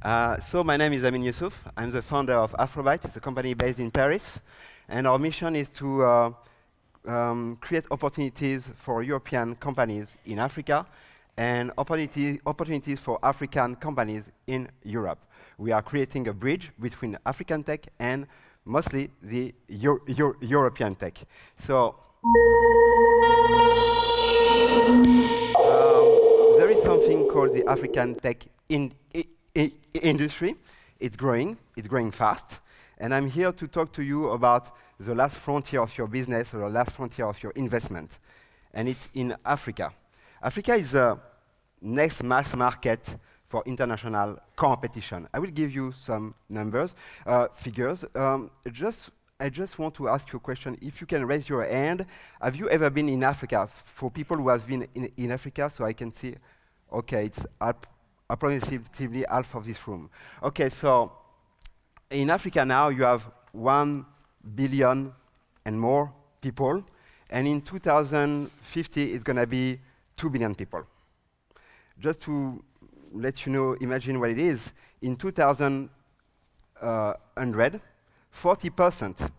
So my name is Ammin Youssouf. I'm the founder of Afrobytes. It's a company based in Paris. And our mission is to create opportunities for European companies in Africa and opportunities for African companies in Europe. We are creating a bridge between African tech and mostly the European tech. So there is something called the African tech industry. It's growing fast. And I'm here to talk to you about the last frontier of your business or the last frontier of your investment. And it's in Africa. Africa is the next mass market for international competition. I will give you some numbers, figures. I just want to ask you a question. If you can raise your hand, have you ever been in Africa? For people who have been in Africa, so I can see, okay, it's approximately half of this room. Okay, so in Africa now you have 1 billion and more people, and in 2050 it's going to be 2 billion people. Just to let you know, imagine what it is. In 2100, 40%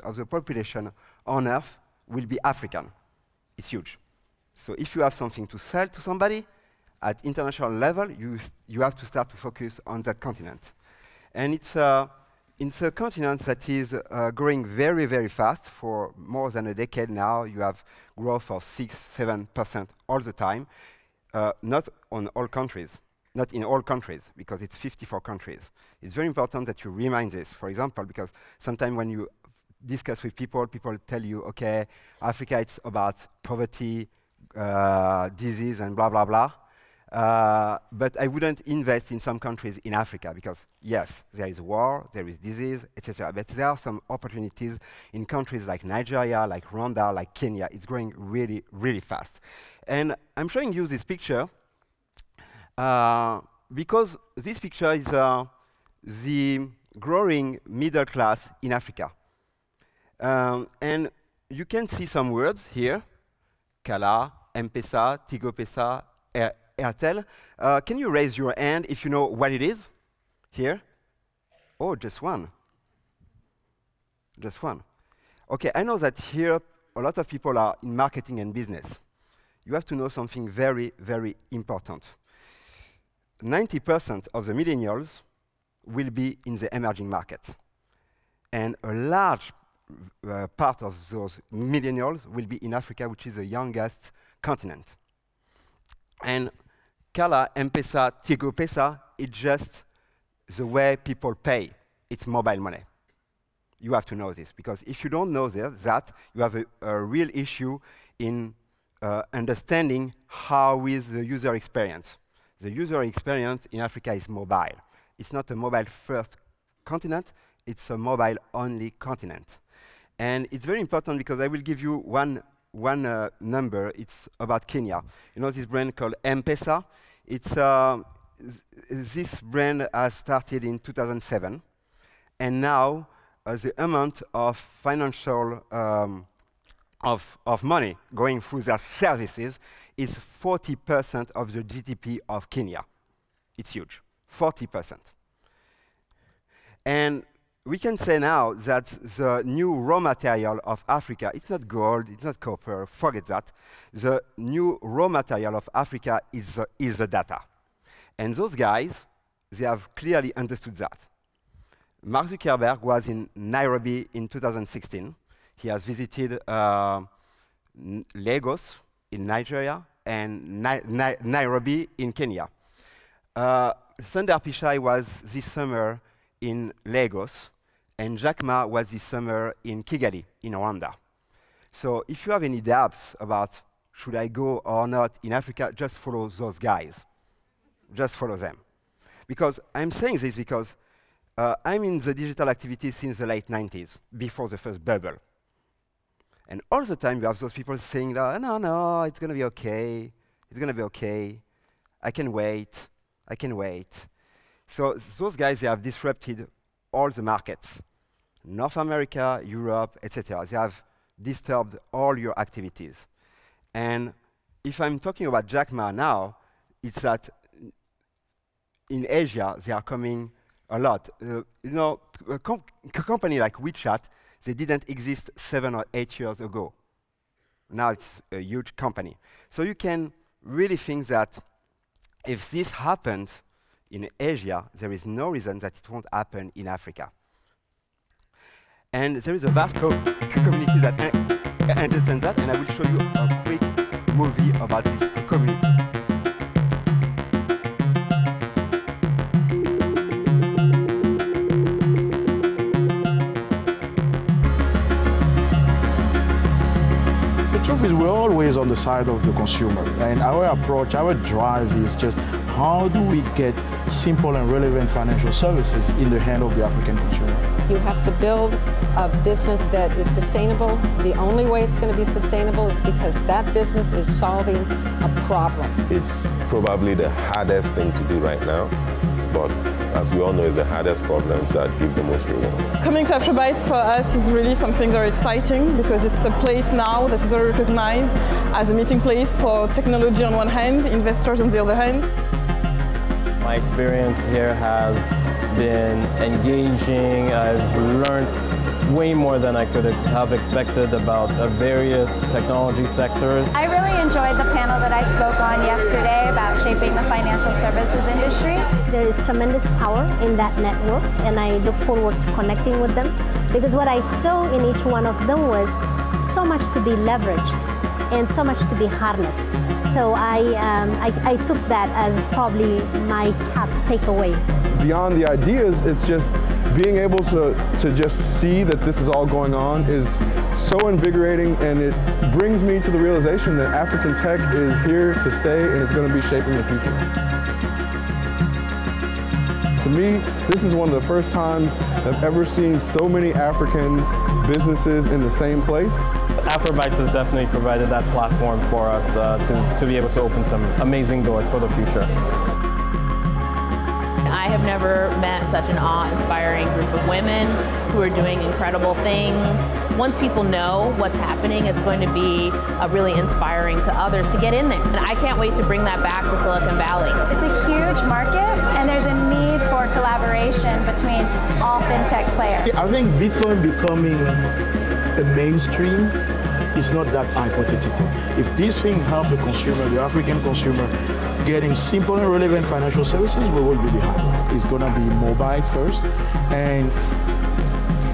of the population on Earth will be African. It's huge. So if you have something to sell to somebody, at international level, you have to start to focus on that continent. And it's a continent that is growing very, very fast for more than a decade now. You have growth of 6–7% all the time. Not in all countries, because it's 54 countries. It's very important that you remind this, for example, because sometimes when you discuss with people, people tell you, okay, Africa, it's about poverty, disease, and blah, blah, blah. But I wouldn't invest in some countries in Africa because, yes, there is war, there is disease, etc. But there are some opportunities in countries like Nigeria, like Rwanda, like Kenya. It's growing really, really fast. And I'm showing you this picture because this picture is the growing middle class in Africa. And you can see some words here: Kala, M-Pesa, Tigo Pesa, Airtel. Can you raise your hand if you know what it is? Here? Oh, just one. Just one. Okay, I know that here a lot of people are in marketing and business. You have to know something very, very important. 90% of the millennials will be in the emerging markets. And a large part of those millennials will be in Africa, which is the youngest continent. And Kala, M-Pesa, Tigo Pesa, it's just the way people pay. It's mobile money. You have to know this, because if you don't know that, you have a real issue in understanding how is the user experience. The user experience in Africa is mobile. It's not a mobile-first continent, it's a mobile-only continent. And it's very important because I will give you one number. It's about Kenya. You know this brand called M-Pesa? It's this brand has started in 2007, and now the amount of financial of money going through their services is 40% of the GDP of Kenya. It's huge, 40%. And we can say now that the new raw material of Africa, it's not gold, it's not copper, forget that. The new raw material of Africa is the data. And those guys, they have clearly understood that. Mark Zuckerberg was in Nairobi in 2016. He has visited Lagos in Nigeria and Nairobi in Kenya. Sundar Pichai was this summer in Lagos, and Jack Ma was this summer in Kigali, in Rwanda. So if you have any doubts about should I go or not in Africa, just follow those guys. Just follow them. Because I'm saying this because I'm in the digital activity since the late 90s, before the first bubble. And all the time you have those people saying, no, it's going to be okay. It's going to be okay. I can wait. I can wait. So those guys, they have disrupted all the markets. North America, Europe, etc. They have disturbed all your activities. And if I'm talking about Jack Ma now, it's that in Asia, they are coming a lot. You know, a company like WeChat, they didn't exist 7 or 8 years ago. Now it's a huge company. So you can really think that if this happens in Asia, there is no reason that it won't happen in Africa. And there is a vast community that understands that, and I will show you a quick movie about this community. The truth is we're always on the side of the consumer, and our approach, our drive is just how do we get simple and relevant financial services in the hand of the African consumer. You have to build a business that is sustainable. The only way it's going to be sustainable is because that business is solving a problem. It's probably the hardest thing to do right now, but as we all know, it's the hardest problems that give the most reward. Coming to Afrobytes for us is really something very exciting because it's a place now that is very recognized as a meeting place for technology on one hand, investors on the other hand. My experience here has been engaging. I've learned way more than I could have expected about various technology sectors. I really enjoyed the panel that I spoke on yesterday about shaping the financial services industry. There is tremendous power in that network, and I look forward to connecting with them because what I saw in each one of them was so much to be leveraged and so much to be harnessed. So I took that as probably my top takeaway. Beyond the ideas, it's just being able to just see that this is all going on is so invigorating, and it brings me to the realization that African tech is here to stay and it's going to be shaping the future. To me, this is one of the first times I've ever seen so many African businesses in the same place. Afrobytes has definitely provided that platform for us to be able to open some amazing doors for the future. I have never met such an awe-inspiring group of women who are doing incredible things. Once people know what's happening, it's going to be really inspiring to others to get in there. And I can't wait to bring that back to Silicon Valley. It's a huge market, and there's a need for collaboration between all fintech players. I think Bitcoin becoming a mainstream is not that hypothetical. If this thing helps the consumer, the African consumer, getting simple and relevant financial services, we will be behind it. It's going to be mobile first, and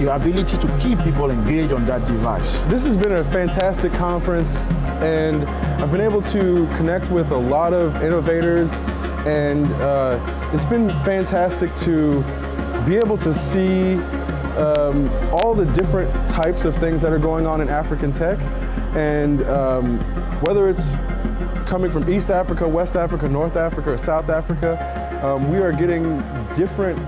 your ability to keep people engaged on that device. This has been a fantastic conference, and I've been able to connect with a lot of innovators, and it's been fantastic to be able to see all the different types of things that are going on in African tech, and whether it's coming from East Africa, West Africa, North Africa, or South Africa, we are getting different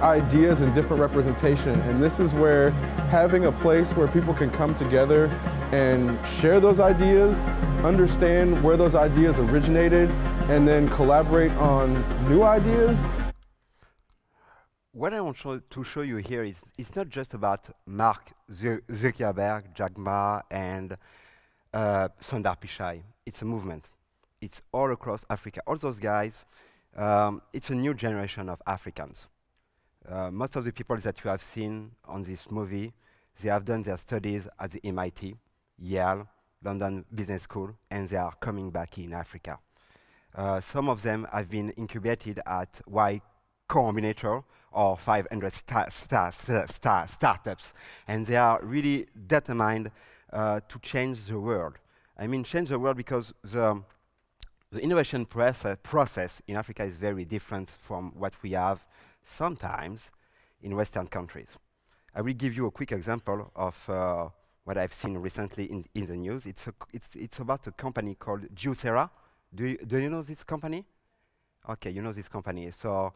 ideas and different representation, and this is where having a place where people can come together and share those ideas, understand where those ideas originated, and then collaborate on new ideas. What I want to show you here is it's not just about Mark Zuckerberg, Jack Ma, and Sundar Pichai. It's a movement. It's all across Africa. All those guys, it's a new generation of Africans. Most of the people that you have seen on this movie, they have done their studies at the MIT, Yale, London Business School, and they are coming back in Africa. Some of them have been incubated at Y Combinator or 500 startups, and they are really determined to change the world. I mean, change the world because the innovation process in Africa is very different from what we have sometimes in Western countries. I will give you a quick example of what I've seen recently in the news. It's about a company called Juicera. Do you know this company? Okay, you know this company. So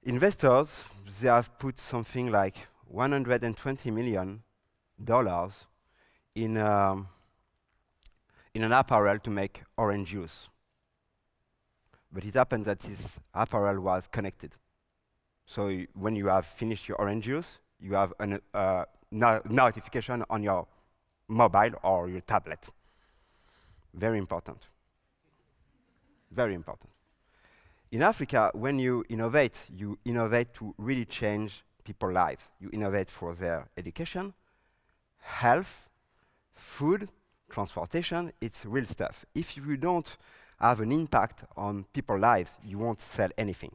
investors, they have put something like $120 million in an apparel to make orange juice. But it happened that this apparel was connected. So when you have finished your orange juice, you have a notification on your mobile or your tablet. Very important. Very important. In Africa, when you innovate to really change people's lives. You innovate for their education, health, food, transportation. It's real stuff. If you don't have an impact on people's lives, you won't sell anything.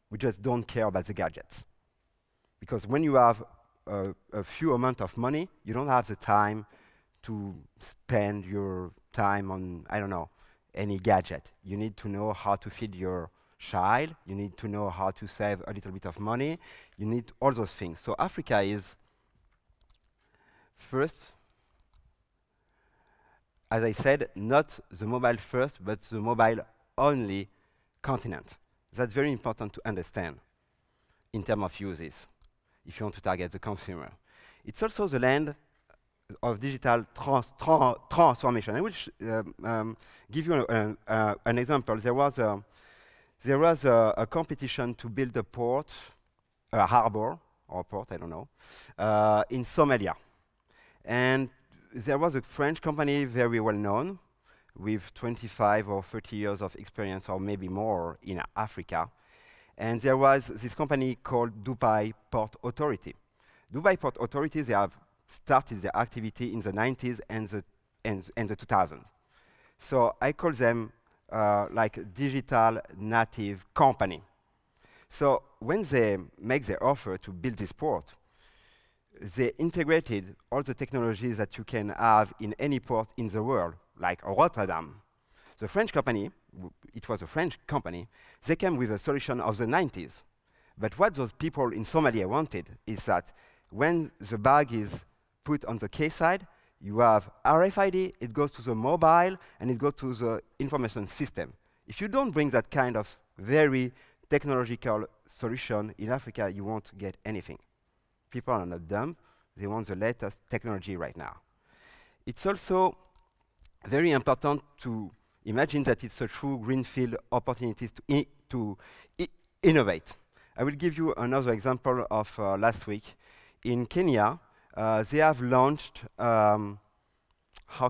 We just don't care about the gadgets. Because when you have a few amount of money, you don't have the time to spend your time on, I don't know, any gadget. You need to know how to feed your child. You need to know how to save a little bit of money. You need all those things. So Africa is first, as I said, not the mobile first, but the mobile only continent. That's very important to understand in terms of uses, if you want to target the consumer. It's also the land of digital transformation. I will give you an example. There was a competition to build a port, a harbor, or a port, I don't know, in Somalia. And there was a French company, very well known, with 25 or 30 years of experience, or maybe more, in Africa. And there was this company called Dubai Port Authority. Dubai Port Authority, they have started their activity in the 90s and the 2000s. So I call them like a digital native company. So when they make their offer to build this port, they integrated all the technologies that you can have in any port in the world, like Rotterdam. The French company, it was a French company, they came with a solution of the 90s. But what those people in Somalia wanted is that when the bag is put on the quayside, you have RFID, it goes to the mobile, and it goes to the information system. If you don't bring that kind of very technological solution in Africa, you won't get anything. People are not dumb. They want the latest technology right now. It's also very important to imagine that it's a true greenfield opportunity to innovate. I will give you another example of last week. In Kenya, they have launched, how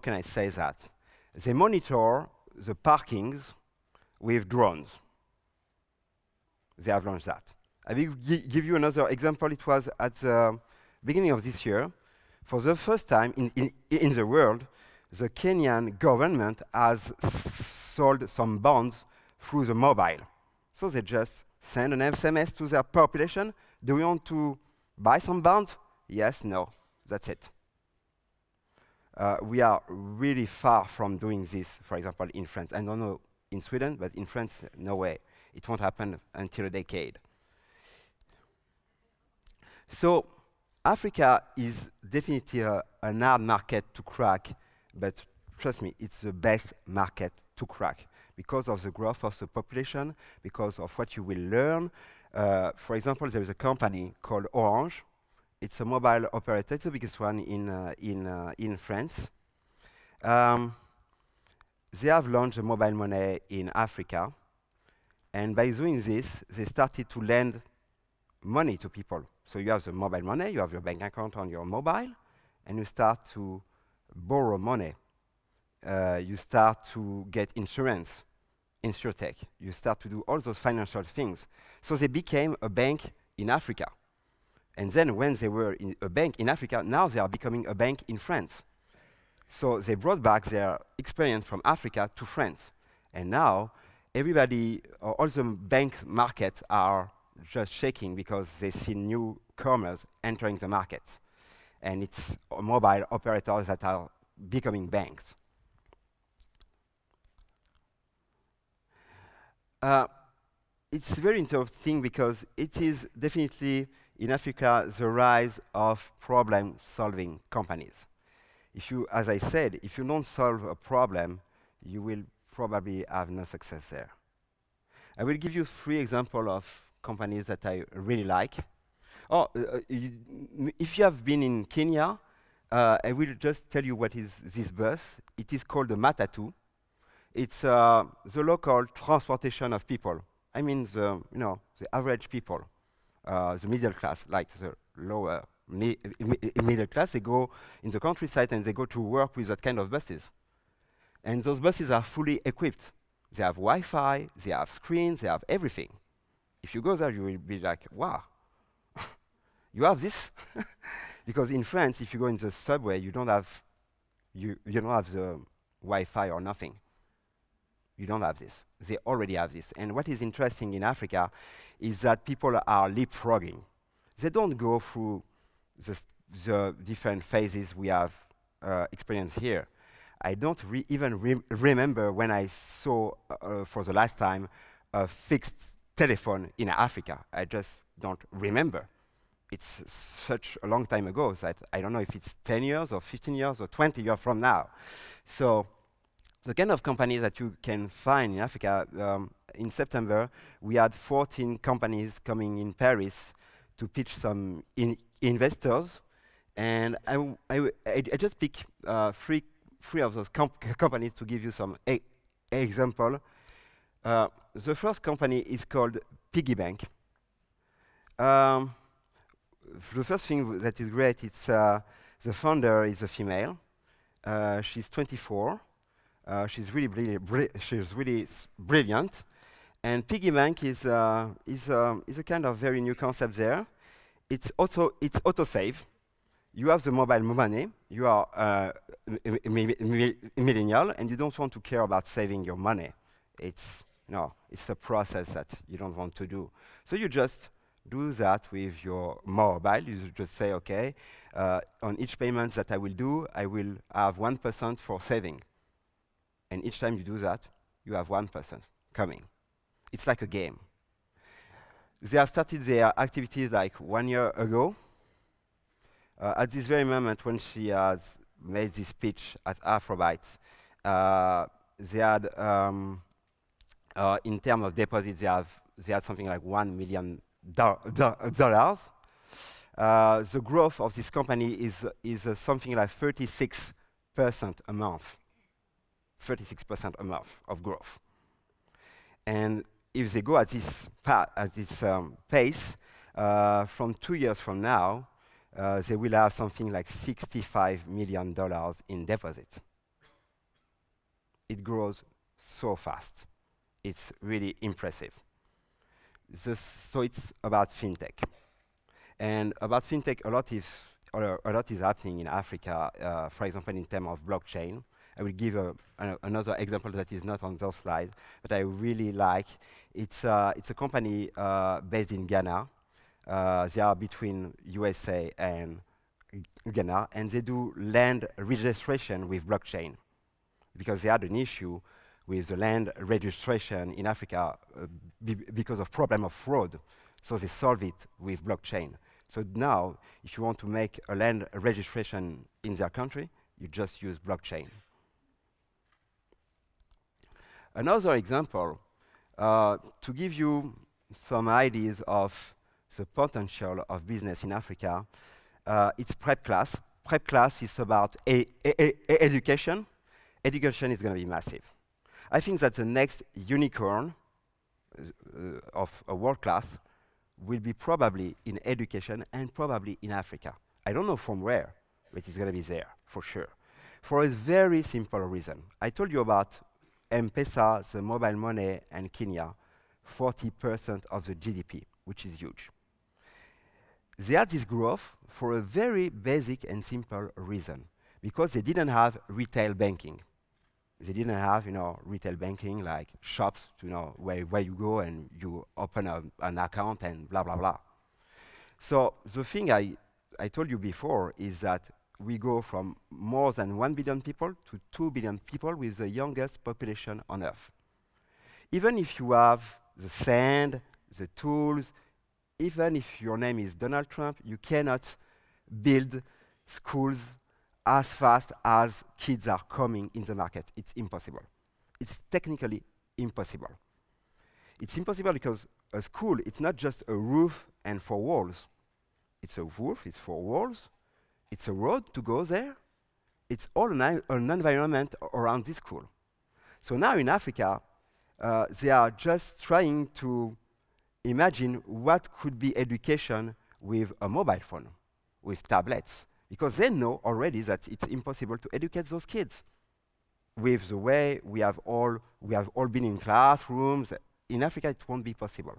can I say that? They monitor the parkings with drones. They have launched that. I will give you another example. It was at the beginning of this year. For the first time in the world, the Kenyan government has sold some bonds through the mobile. So they just send an SMS to their population. Do you want to buy some bonds? Yes, no. That's it. We are really far from doing this, for example, in France. I don't know in Sweden, but in France, no way. It won't happen until a decade. So Africa is definitely an hard market to crack, but trust me, it's the best market to crack because of the growth of the population, because of what you will learn. For example, there is a company called Orange. It's a mobile operator. It's the biggest one in France. They have launched a mobile money in Africa, and by doing this, they started to lend money to people. So you have the mobile money, you have your bank account on your mobile, and you start to borrow money. You start to get insurance, insurtech. You start to do all those financial things. So they became a bank in Africa. And then when they were a bank in Africa, now they are becoming a bank in France. So they brought back their experience from Africa to France. And now everybody, all the bank markets are just shaking because they see newcomers entering the markets. And it's mobile operators that are becoming banks. It's very interesting because it is definitely in Africa the rise of problem-solving companies. If you, as I said, if you don't solve a problem, you will probably have no success there. I will give you 3 examples of companies that I really like. If you have been in Kenya, I will just tell you what is this bus. It is called the Matatu. It's the local transportation of people. I mean the average people, the middle class, like the lower middle class. They go in the countryside and they go to work with that kind of buses. And those buses are fully equipped. They have Wi-Fi, they have screens, they have everything. If you go there, you will be like, wow, you have this? Because in France, if you go in the subway, you don't have the Wi-Fi or nothing. You don't have this. They already have this. And what is interesting in Africa is that people are leapfrogging. They don't go through the different phases we have experienced here. I don't even remember when I saw, for the last time, a fixed telephone in Africa. I just don't remember. It's such a long time ago that I don't know if it's 10 years or 15 years or 20 years from now. So the kind of companies that you can find in Africa, in September, we had 14 companies coming in Paris to pitch some investors. And I just pick three of those companies to give you some example. The first company is called Piggy Bank. The first thing that is great, it's the founder is a female. She's 24. She's really brilliant. And Piggy Bank is a kind of very new concept there. It's autosave. You have the mobile money. You are a millennial, and you don't want to care about saving your money. It's a process that you don't want to do. So you just do that with your mobile. You just say, okay, on each payment that I will do, I will have 1% for saving. And each time you do that, you have 1% coming. It's like a game. They have started their activities like 1 year ago. At this very moment, when she has made this pitch at Afrobytes, they had, in terms of deposits, they had something like $1 million. The growth of this company is something like 36% a month. 36% a month of growth. And if they go at this pace, from 2 years from now, they will have something like $65 million in deposit. It grows so fast. It's really impressive. So it's about fintech. And about fintech, a lot is happening in Africa, for example, in terms of blockchain. I will give another example that is not on those slides, but I really like. It's a company based in Ghana. They are between USA and Ghana, and they do land registration with blockchain because they had an issue with the land registration in Africa because of problem of fraud. So they solve it with blockchain. So now, if you want to make a land registration in their country, you just use blockchain. Another example, to give you some ideas of the potential of business in Africa, it's prep class. Prep class is about education. Education is going to be massive. I think that the next unicorn of a world class will be probably in education and probably in Africa. I don't know from where, but it's going to be there for sure. For a very simple reason. I told you about M-Pesa, the mobile money, and Kenya, 40% of the GDP, which is huge. They had this growth for a very basic and simple reason, because they didn't have retail banking. They didn't have, retail banking like shops, where you go and you open an account and blah, blah, blah. So the thing I told you before is that we go from more than 1 billion people to 2 billion people with the youngest population on Earth. Even if you have the sand, the tools, even if your name is Donald Trump, you cannot build schools as fast as kids are coming in the market. It's impossible. It's technically impossible. It's impossible because a school, it's not just a roof and 4 walls. It's a roof, it's 4 walls, it's a road to go there. It's all an environment around this school. So now in Africa, they are just trying to imagine what could be education with a mobile phone, with tablets, because they know already that it's impossible to educate those kids. with the way we have all been in classrooms. In Africa, it won't be possible.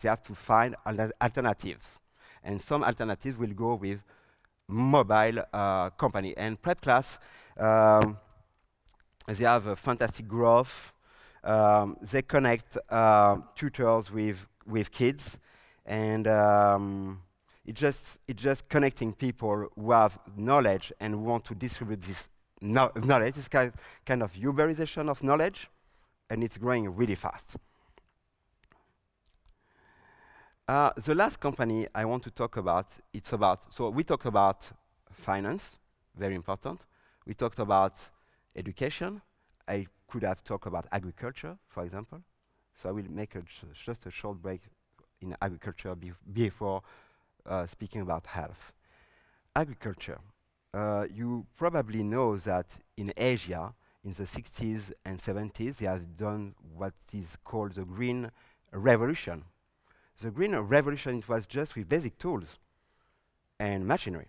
They have to find alternatives. And some alternatives will go with mobile company. And prep class, they have a fantastic growth. They connect tutors with kids. And it's just connecting people who have knowledge and want to distribute this knowledge. It's kind of Uberization of knowledge, and it's growing really fast. The last company I want to talk about, so we talked about finance, very important. We talked about education. I could have talked about agriculture, for example. So I will make just a short break in agriculture before speaking about health. Agriculture. You probably know that in Asia, in the 60s and 70s, they have done what is called the Green Revolution. The Green Revolution, it was just with basic tools and machinery.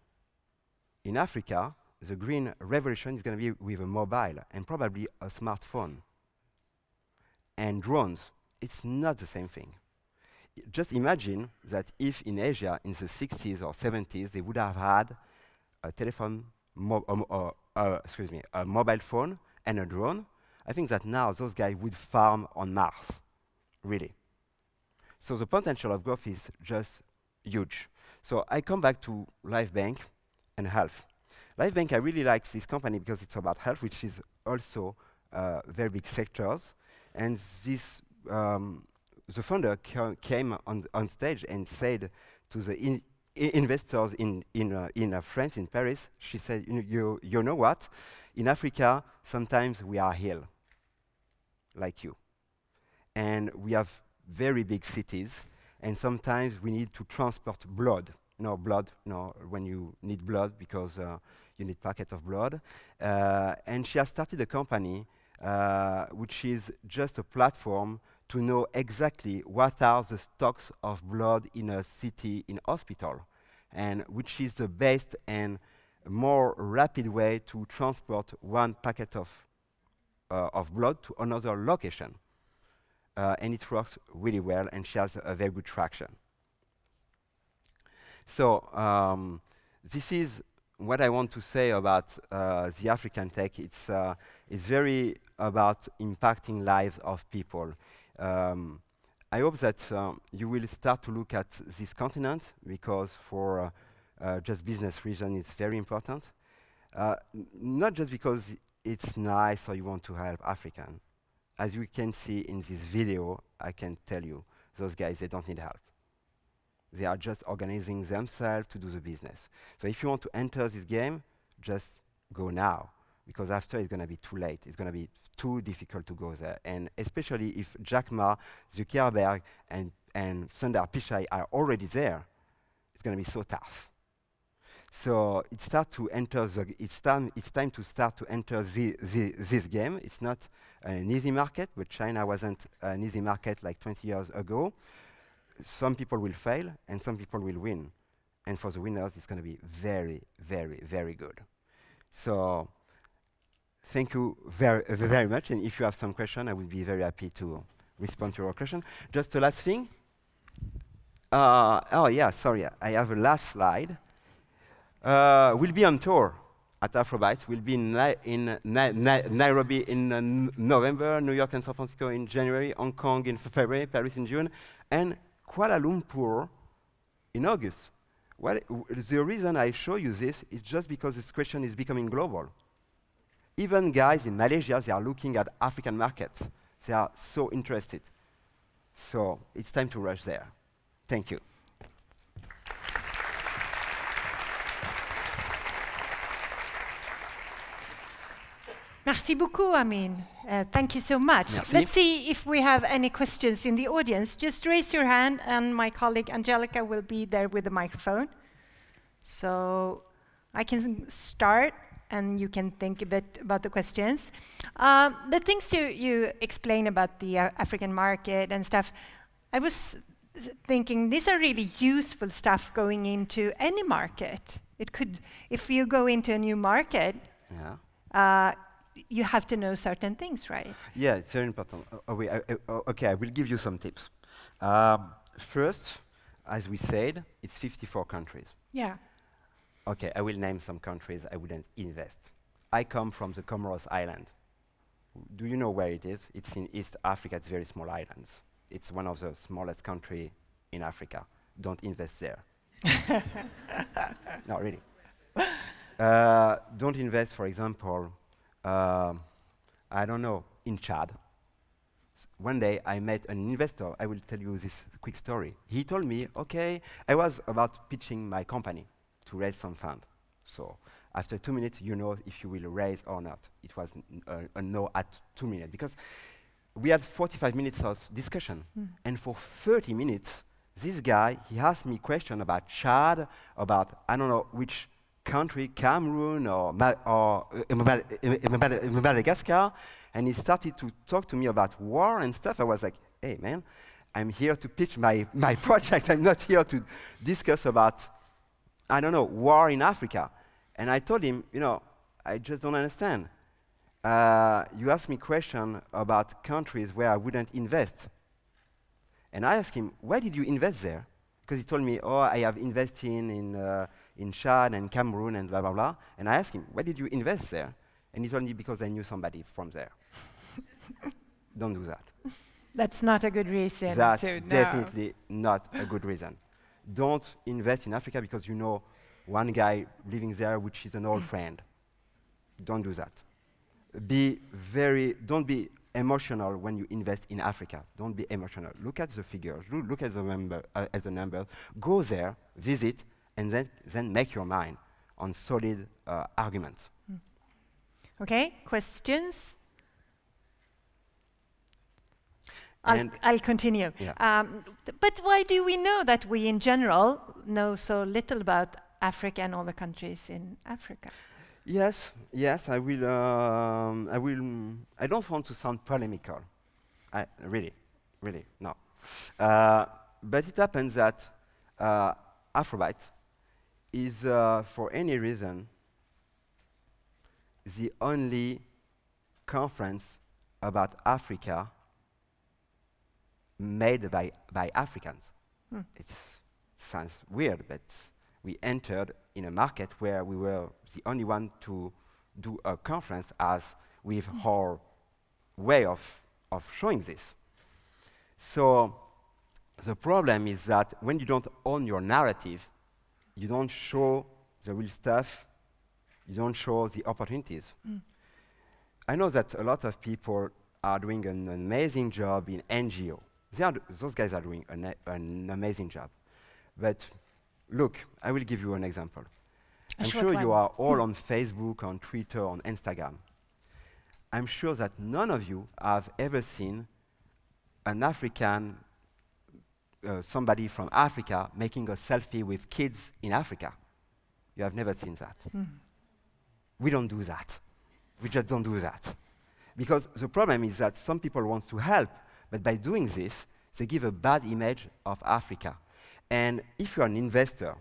In Africa, the Green Revolution is going to be with a mobile and probably a smartphone. And drones, it's not the same thing. Just imagine that if in Asia, in the 60s or 70s, they would have had a telephone, a mobile phone and a drone, I think that now those guys would farm on Mars, really. So the potential of growth is just huge. So I come back to LifeBank and health. LifeBank, I really like this company because it's about health, which is also very big sectors. And this, the founder came on stage and said to the investors in France, in Paris, she said, you know what? In Africa, sometimes we are ill, like you. And we have very big cities, and sometimes we need to transport blood. When you need blood because you need packet of blood. And she has started a company which is just a platform to know exactly what are the stocks of blood in a city, in hospital, and which is the best and more rapid way to transport one packet of blood to another location. And it works really well, and she has a very good traction. So this is what I want to say about the African tech. It's very about impacting lives of people. I hope that you will start to look at this continent, because for just business reason, it's very important. Not just because it's nice or you want to help African. As you can see in this video, I can tell you, those guys, they don't need help. They are just organizing themselves to do the business. So if you want to enter this game, just go now, because after it's going to be too late. It's going to be too difficult to go there. And especially if Jack Ma, Zuckerberg, and Sundar Pichai are already there, it's going to be so tough. So it's time to start to enter this game. It's not an easy market, but China wasn't an easy market like 20 years ago. Some people will fail, and some people will win. And for the winners, it's going to be very, very, very good. So thank you very much. And if you have some question, I will be very happy to respond to your question. Just the last thing. Oh, yeah, sorry. I have a last slide. We'll be on tour at Afrobytes. We'll be in Nairobi in November, New York and San Francisco in January, Hong Kong in February, Paris in June, and Kuala Lumpur in August. The reason I show you this is just because this question is becoming global. Even guys in Malaysia, they are looking at African markets. They are so interested. So it's time to rush there. Thank you. Merci beaucoup, Ammin. Thank you so much. Merci. Let's see if we have any questions in the audience. Just raise your hand, and my colleague Angelica will be there with the microphone. So I can start, and you can think a bit about the questions. The things you explain about the African market and stuff, I was thinking these are really useful stuff going into any market. It could, if you go into a new market, you have to know certain things, right? Yeah, it's very important. Okay, I will give you some tips. First, as we said, it's 54 countries. Yeah. Okay, I will name some countries I wouldn't invest. I come from the Comoros Island. Do you know where it is? It's in East Africa. It's very small islands. It's one of the smallest countries in Africa. Don't invest there. No, really. Don't invest, for example, I don't know, in Chad. One day I met an investor. I will tell you this quick story. He told me, okay, I was about pitching my company to raise some fund. So after 2 minutes, you know if you will raise or not. It was a no at 2 minutes, because we had 45 minutes of discussion. And for 30 minutes, this guy, he asked me questions about Chad, about, I don't know which country, Cameroon or Madagascar, and he started to talk to me about war and stuff. I was like, hey man, I'm here to pitch my project. I'm not here to discuss about, I don't know, war in Africa. And I told him, you know, I just don't understand. You asked me questions about countries where I wouldn't invest. And I asked him, why did you invest there? Because he told me, oh, I have invested in Chad and Cameroon and blah, blah, blah. And I asked him, why did you invest there? And he told me, because I knew somebody from there. Don't do that. That's not a good reason. That's definitely not a good reason. Don't invest in Africa because you know one guy living there, which is an old friend. Don't do that. Don't be emotional when you invest in Africa. Don't be emotional. Look at the figures. Look at the numbers. Go there, visit, and then make your mind on solid arguments. Okay, questions? I'll continue. Yeah. But why do we know that we, in general, know so little about Africa and all the countries in Africa? Yes, I will. I don't want to sound polemical. Really, no. But it happens that Afrobytes is, for any reason, the only conference about Africa made by Africans. It sounds weird, but we entered in a market where we were the only one to do a conference as with our way of showing this. So the problem is that when you don't own your narrative, you don't show the real stuff, you don't show the opportunities. I know that a lot of people are doing an amazing job in NGO. Those guys are doing an amazing job. But look, I will give you an example. I'm sure you are all on Facebook, on Twitter, on Instagram. I'm sure that none of you have ever seen an African, somebody from Africa making a selfie with kids in Africa. You have never seen that. We don't do that. We just don't do that. Because the problem is that some people want to help, but by doing this, they give a bad image of Africa. And if you're an investor,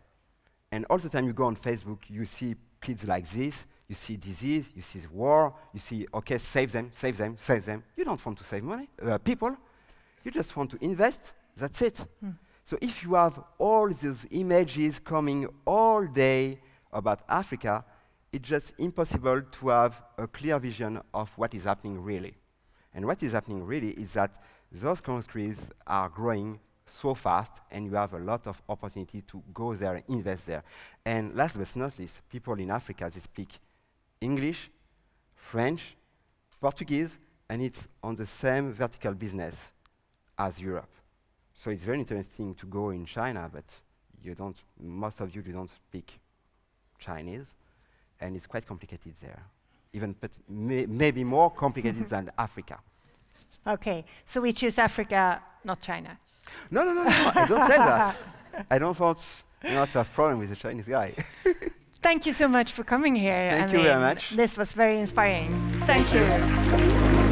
and all the time you go on Facebook, you see kids like this, you see disease, you see war, you see, okay, save them, save them, save them. You don't want to save money, people. You just want to invest. That's it. So if you have all these images coming all day about Africa, it's just impossible to have a clear vision of what is happening really. And what is happening really is that those countries are growing so fast, and you have a lot of opportunity to go there and invest there. And last but not least, people in Africa, they speak English, French, Portuguese, and it's on the same vertical business as Europe. So it's very interesting to go in China, but most of you don't speak Chinese, and it's quite complicated there. But maybe more complicated than Africa. Okay, so we choose Africa, not China. No, I don't say that. I don't want not to have a problem with the Chinese guy. Thank you so much for coming here. Thank you very much. This was very inspiring. Thank you.